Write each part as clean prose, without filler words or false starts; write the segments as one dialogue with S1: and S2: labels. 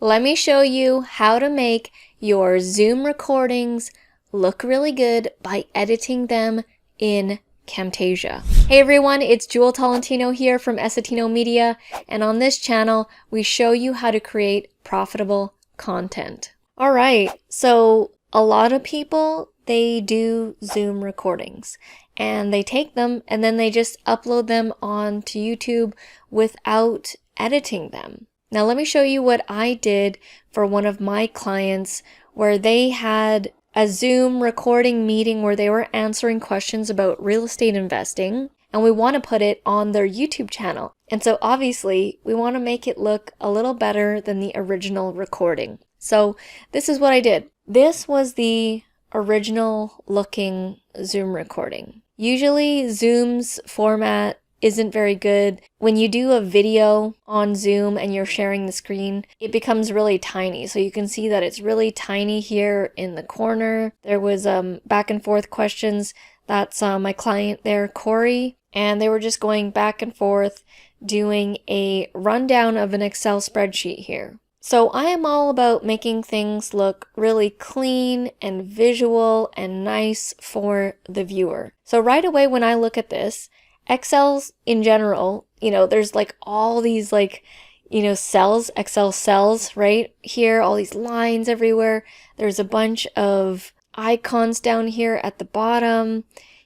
S1: let me show you how to make your Zoom recordings look really good by editing them in Camtasia. Hey everyone, it's Jewel Tolentino here from Essetinomedia, and on this channel, we show you how to create profitable content. Alright, so a lot of people, they do Zoom recordings, and they take them and then they just upload them onto YouTube without editing them. Now let me show you what I did for one of my clients where they had a Zoom recording meeting where they were answering questions about real estate investing, and we want to put it on their YouTube channel. And so obviously we want to make it look a little better than the original recording. So this is what I did. This was the original looking Zoom recording. Usually Zoom's format isn't very good. When you do a video on Zoom and you're sharing the screen, it becomes really tiny. So you can see that it's really tiny here in the corner. There was back and forth questions. That's my client there, Corey, and they were just going back and forth doing a rundown of an Excel spreadsheet here. So I am all about making things look really clean and visual and nice for the viewer. So right away when I look at this, Excel's in general, there's like all these cells, Excel cells right here, all these lines everywhere. There's a bunch of icons down here at the bottom.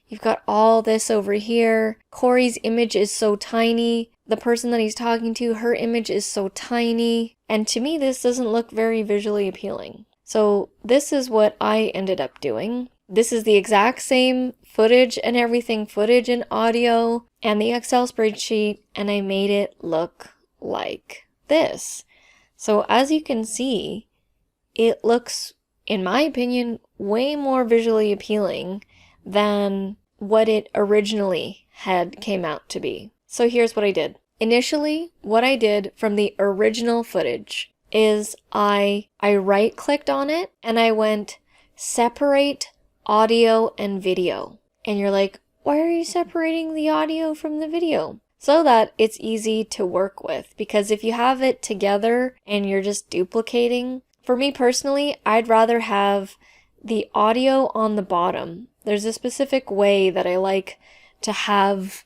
S1: You've got all this over here. Corey's image is so tiny. The person that he's talking to, her image is so tiny. And to me, this doesn't look very visually appealing. So this is what I ended up doing. This is the exact same footage and everything, footage and audio and the Excel spreadsheet, and I made it look like this. So as you can see, it looks, in my opinion, way more visually appealing than what it originally had came out to be. So here's what I did. Initially, what I did from the original footage is I right-clicked on it and I went separate audio and video. And you're like, why are you separating the audio from the video? So that it's easy to work with, because if you have it together and you're just duplicating, for me personally, I'd rather have the audio on the bottom. There's a specific way that I like to have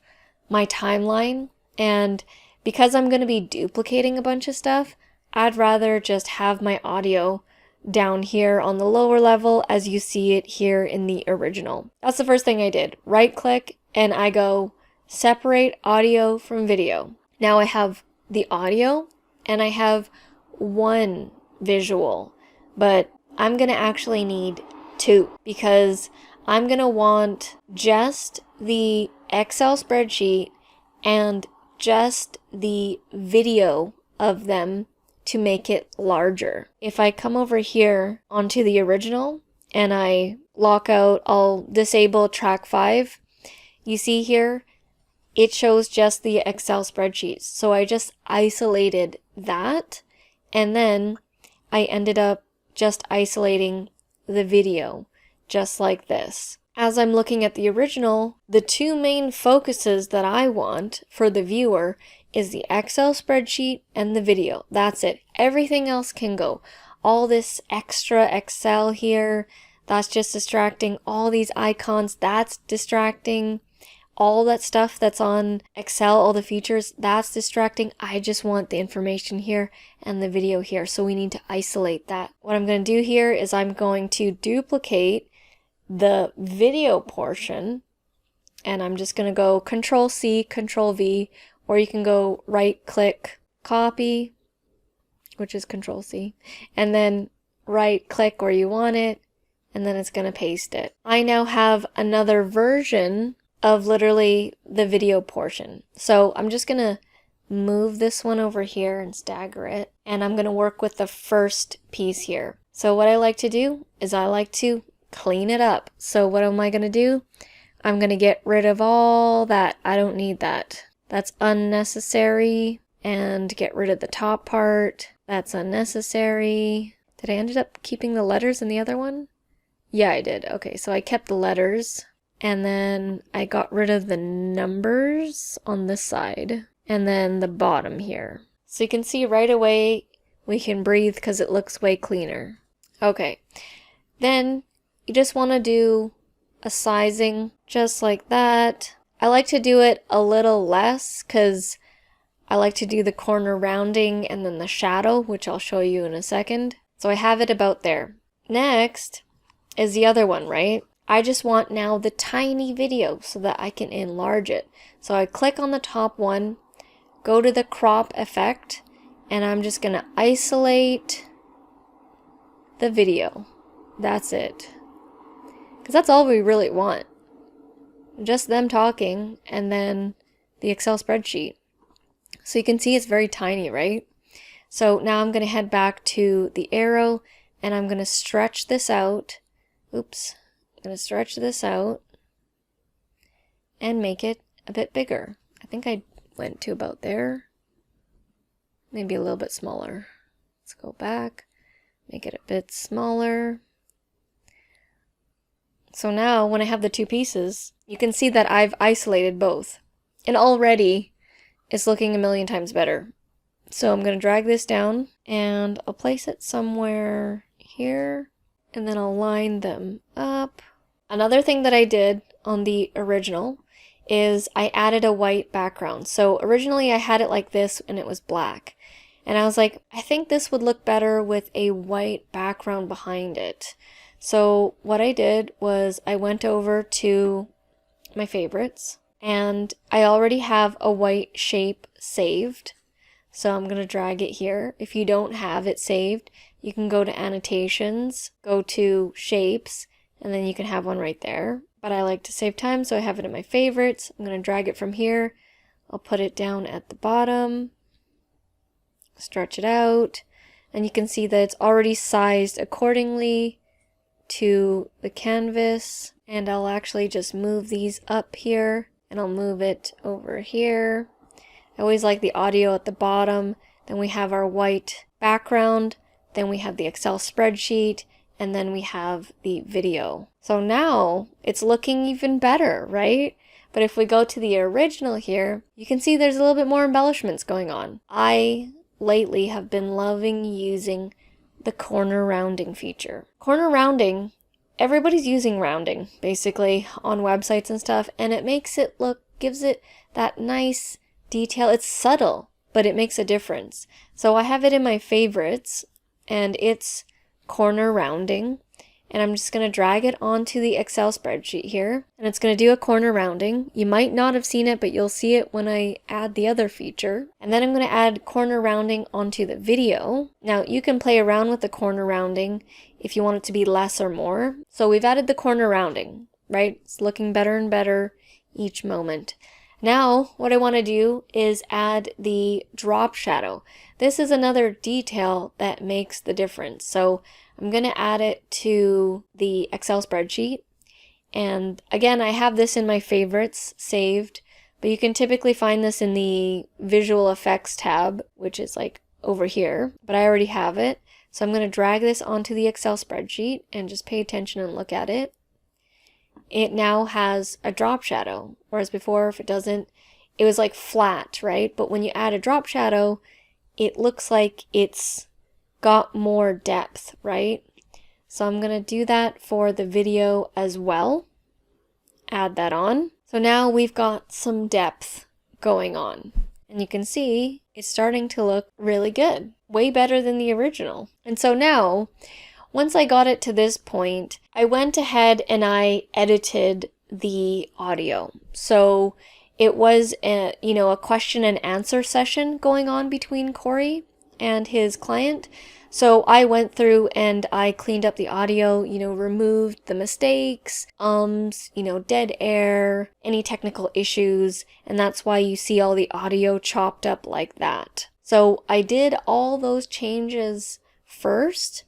S1: my timeline, and because I'm going to be duplicating a bunch of stuff, I'd rather just have my audio down here on the lower level as you see it here in the original. That's the first thing I did. Right click and I go separate audio from video. Now I have the audio and I have one visual, but I'm gonna actually need two because I'm gonna want just the Excel spreadsheet and just the video of them to make it larger. If I come over here onto the original and I lock out, I'll disable track 5, you see here, it shows just the Excel spreadsheets. So I just isolated that, and then I ended up just isolating the video, just like this. As I'm looking at the original, the two main focuses that I want for the viewer is the Excel spreadsheet and the video. That's it. Everything else can go. All this extra Excel here, that's just distracting. All these icons, that's distracting. All that stuff that's on Excel, all the features, that's distracting. I just want the information here and the video here. So we need to isolate that. What I'm going to do here is I'm going to duplicate the video portion, and I'm just going to go Control C, Control V, or you can go right click, copy, which is Control C, and then right click where you want it, and then it's going to paste it. I now have another version of literally the video portion. So I'm just going to move this one over here and stagger it, and I'm going to work with the first piece here. So what I like to do is I like to clean it up. So what am I going to do? I'm going to get rid of all that. I don't need that. That's unnecessary. And get rid of the top part. That's unnecessary. Did I end up keeping the letters in the other one? Yeah, I did. Okay, so I kept the letters. And then I got rid of the numbers on this side. And then the bottom here. So you can see right away we can breathe because it looks way cleaner. Okay, then you just want to do a sizing just like that. I like to do it a little less because I like to do the corner rounding and then the shadow, which I'll show you in a second. So I have it about there. Next is the other one, right? I just want now the tiny video so that I can enlarge it. So I click on the top one, go to the crop effect, and I'm just going to isolate the video. That's it. Because that's all we really want. Just them talking and then the Excel spreadsheet. So you can see it's very tiny, right? So now I'm going to head back to the arrow and I'm going to stretch this out. Oops. I'm going to stretch this out and make it a bit bigger. I think I went to about there. Maybe a little bit smaller. Let's go back, make it a bit smaller. So now when I have the two pieces, you can see that I've isolated both. And already it's looking a million times better. So I'm going to drag this down and I'll place it somewhere here and then I'll line them up. Another thing that I did on the original is I added a white background. So originally I had it like this and it was black. And I was like, I think this would look better with a white background behind it. So what I did was I went over to my favorites and I already have a white shape saved. So I'm going to drag it here. If you don't have it saved, you can go to annotations, go to shapes, and then you can have one right there. But I like to save time, so I have it in my favorites. I'm going to drag it from here. I'll put it down at the bottom, stretch it out, and you can see that it's already sized accordingly to the canvas. And I'll actually just move these up here, and I'll move it over here. I always like the audio at the bottom. Then we have our white background. Then we have the Excel spreadsheet. And then we have the video. So now it's looking even better, right? But if we go to the original here, you can see there's a little bit more embellishments going on. I lately have been loving using the corner rounding feature. Corner rounding, everybody's using rounding basically on websites and stuff, and it makes it look, gives it that nice detail. It's subtle, but it makes a difference. So I have it in my favorites and it's corner rounding, and I'm just going to drag it onto the Excel spreadsheet here, and it's going to do a corner rounding. You might not have seen it, but you'll see it when I add the other feature. And then I'm going to add corner rounding onto the video. Now you can play around with the corner rounding if you want it to be less or more. So we've added the corner rounding, right? It's looking better and better each moment. Now what I want to do is add the drop shadow. This is another detail that makes the difference. So I'm going to add it to the Excel spreadsheet. And again, I have this in my favorites saved, but you can typically find this in the visual effects tab, which is like over here, but I already have it. So I'm going to drag this onto the Excel spreadsheet and just pay attention and look at it. It now has a drop shadow, whereas before, if it doesn't, it was like flat, right? But when you add a drop shadow, it looks like it's got more depth, right? So I'm going to do that for the video as well. Add that on. So now we've got some depth going on. And you can see it's starting to look really good. Way better than the original. And so now, once I got it to this point, I went ahead and I edited the audio. So it was a question and answer session going on between Corey and his client. So I went through and I cleaned up the audio, removed the mistakes, dead air, any technical issues, and that's why you see all the audio chopped up like that. So I did all those changes first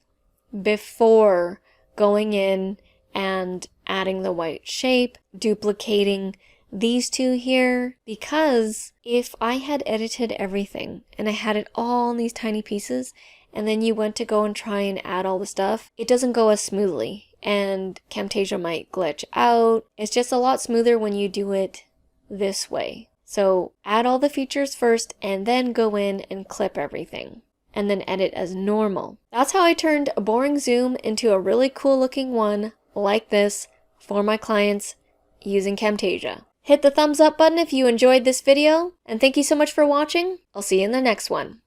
S1: before going in and adding the white shape, duplicating these two here, because if I had edited everything and I had it all in these tiny pieces and then you went to go and try and add all the stuff, it doesn't go as smoothly and Camtasia might glitch out. It's just a lot smoother when you do it this way. So add all the features first and then go in and clip everything. and then edit as normal. That's how I turned a boring zoom into a really cool looking one like this for my clients using Camtasia. Hit the thumbs up button if you enjoyed this video, and thank you so much for watching. I'll see you in the next one.